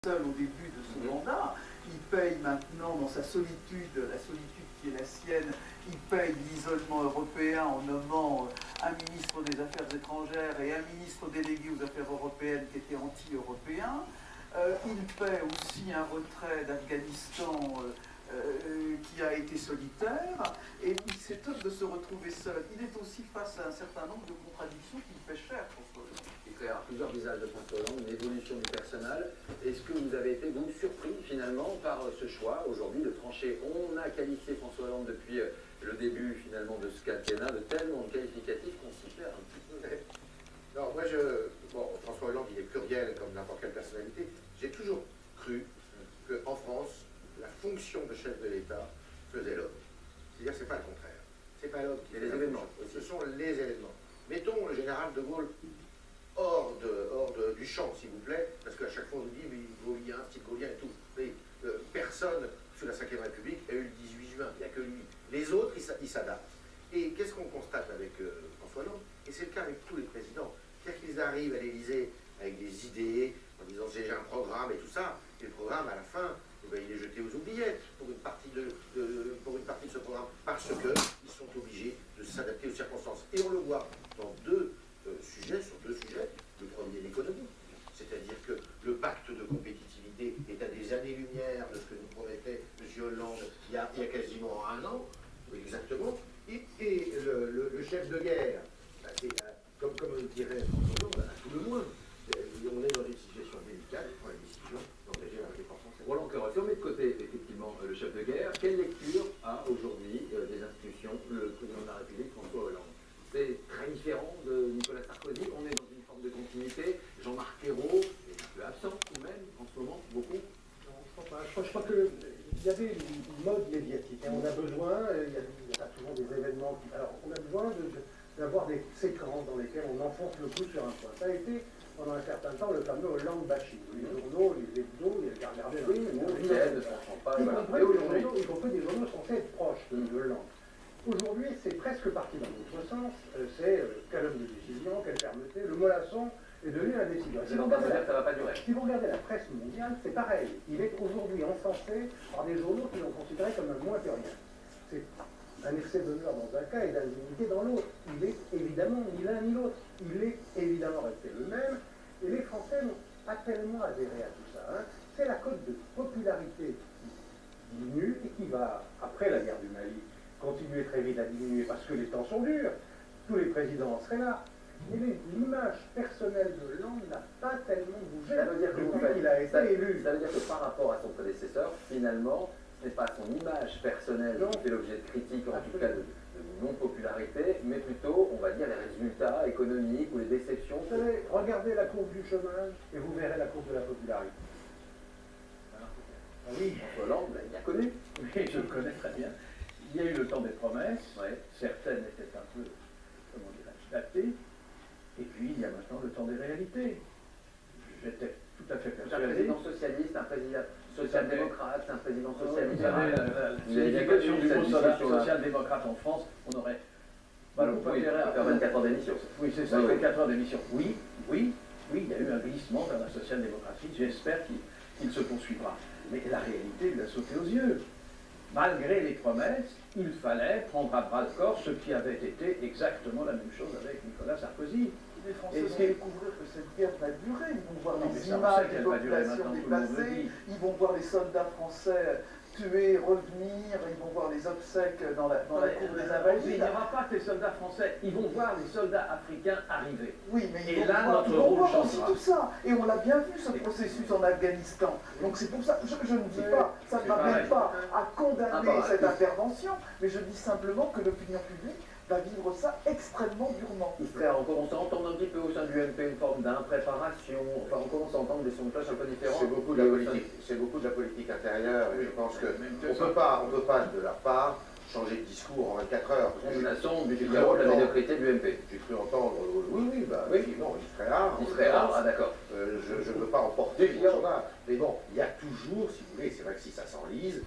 seul au début de son mandat. Il paye maintenant dans sa solitude, la solitude qui est la sienne, il paye l'isolement européen en nommant un ministre des Affaires étrangères et un ministre délégué aux Affaires européennes qui était anti-européen. Il paie aussi un retrait d'Afghanistan qui a été solitaire, et il s'étonne de se retrouver seul. Il est aussi face à un certain nombre de contradictions qui lui fait cher, François Hollande. Il crée plusieurs visages de François Hollande, une évolution du personnel. Est-ce que vous avez été donc surpris finalement par ce choix aujourd'hui de trancher? On a qualifié François Hollande depuis le début finalement de ce quinquennat de tellement de qualificatifs qu'on s'y perd un petit peu. Non, moi bon, François Hollande il est pluriel comme n'importe quelle personnalité. J'ai toujours cru qu'en France, la fonction de chef de l'État faisait l'homme. C'est-à-dire que c'est pas le contraire. C'est pas l'homme qui fait les événements. Ce sont les événements. Mettons le général de Gaulle hors du champ, s'il vous plaît, parce qu'à chaque fois on nous dit, mais gaulien, style gaulien et tout. Mais, personne sous la Ve République a eu le 18 juin, il n'y a que lui. Les autres, ils s'adaptent. Et qu'est-ce qu'on constate avec François Hollande? Et c'est le cas avec tous les présidents. C'est-à-dire qu'ils arrivent à l'Élysée avec des idées, en disant j'ai un programme et tout ça, et le programme à la fin, eh ben, il est jeté aux oubliettes pour une partie de ce programme, parce qu'ils sont obligés de s'adapter aux circonstances. Et on le voit dans deux sujets, sur deux sujets. Le premier, l'économie. C'est-à-dire que le pacte de compétitivité est à des années-lumière de ce que nous promettait M. Hollande il y a quasiment un an, exactement. Et le chef de guerre, bah, c'est comme dirait François Hollande, à tout le moins. On est dans une situation délicate, il prend la décision d'engager la défense française. Roland Coerre, si on met de côté effectivement le chef de guerre, quelle lecture a aujourd'hui des institutions le président de la République, François Hollande? C'est très différent de Nicolas Sarkozy, on est dans une forme de continuité. Jean-Marc Ayrault est un peu absent tout de même en ce moment, beaucoup. Non, je crois qu'il y avait une mode médiatique. On a besoin, il y a souvent des événements. Alors, on a besoin d'avoir des séquences dans lesquelles on enfonce le coup sur un point. Ça a été pendant un certain temps le fameux Hollande bashing. Les journaux, les hebdos, les regardez dans y compris des journaux censés être proches de Hollande. Aujourd'hui, c'est presque parti dans l'autre sens. C'est quel homme de décision, quelle fermeté. Le mollasson est devenu un décideur. Ça va pas durer. Si vous regardez la presse mondiale, c'est pareil. Il est aujourd'hui encensé par des journaux qui l'ont considéré comme un moins que rien. C'est un excès d'honneur dans un cas et d'indignité dans l'autre. Il est évidemment ni l'un ni l'autre. Il est évidemment resté le même. Et les Français n'ont pas tellement adhéré à tout ça. Hein. C'est la cote de popularité qui diminue et qui va, après la guerre du Mali, continuer très vite à diminuer parce que les temps sont durs. Tous les présidents en seraient là. Mais l'image personnelle de Hollande n'a pas tellement bougé. Ça veut dire depuis qu'il a été élu. Ça veut dire que par rapport à son prédécesseur, finalement, ce n'est pas son image personnelle qui fait l'objet de critiques, en tout cas de non-popularité, mais plutôt, on va dire, les résultats économiques ou les déceptions. Vous savez, regardez la courbe du chômage et vous verrez la courbe de la popularité. Ah oui, François Hollande, il a connu. Oui, je le connais très bien. Il y a eu le temps des promesses, certaines étaient un peu, comment dirais-je, datées, et puis il y a maintenant le temps des réalités. J'étais tout à fait persuadé. Un président socialiste, un président social-démocrate, un président socialiste. Vous savez, la signification du mot social-démocrate en France, on aurait beaucoup intérêt à faire 24 heures d'émission. Oui, c'est ça, 24 heures d'émission. Oui, il y a eu un glissement vers la social-démocratie, j'espère qu'il se poursuivra. Mais la réalité lui a sauté aux yeux. Malgré les promesses, il fallait prendre à bras le corps ce qui avait été exactement la même chose avec Nicolas Sarkozy. Les Français vont découvrir que cette guerre va durer. Ils vont voir les ça, images des va durer populations maintenant, déplacées, ils vont voir les soldats français tués, revenir, ils vont voir les obsèques dans la cour des Invalides. Il n'y aura pas que les soldats français, ils vont voir les soldats africains arriver. Oui, mais ils vont voir aussi tout ça. Et on l'a bien vu, ce processus en Afghanistan. Donc c'est pour ça, je ne dis pas, ça ne m'amène pas à condamner cette intervention, mais je dis simplement que l'opinion publique va vivre ça extrêmement durement. On commence à entendre un petit peu au sein du MP une forme d'impréparation, enfin on commence à entendre des sons de cloche un peu différents. C'est beaucoup de la politique, c'est beaucoup de la politique intérieure, et je pense qu'on ne peut pas de leur part changer de discours en 24 heures. Combinaison du Figaro de la médiocrité du MP. J'ai cru entendre, oui, non, il serait rare. Il serait rare, ah d'accord. Je ne veux pas emporter sur ça. Mais bon, il y a toujours, si vous voulez, c'est vrai que si ça s'enlise,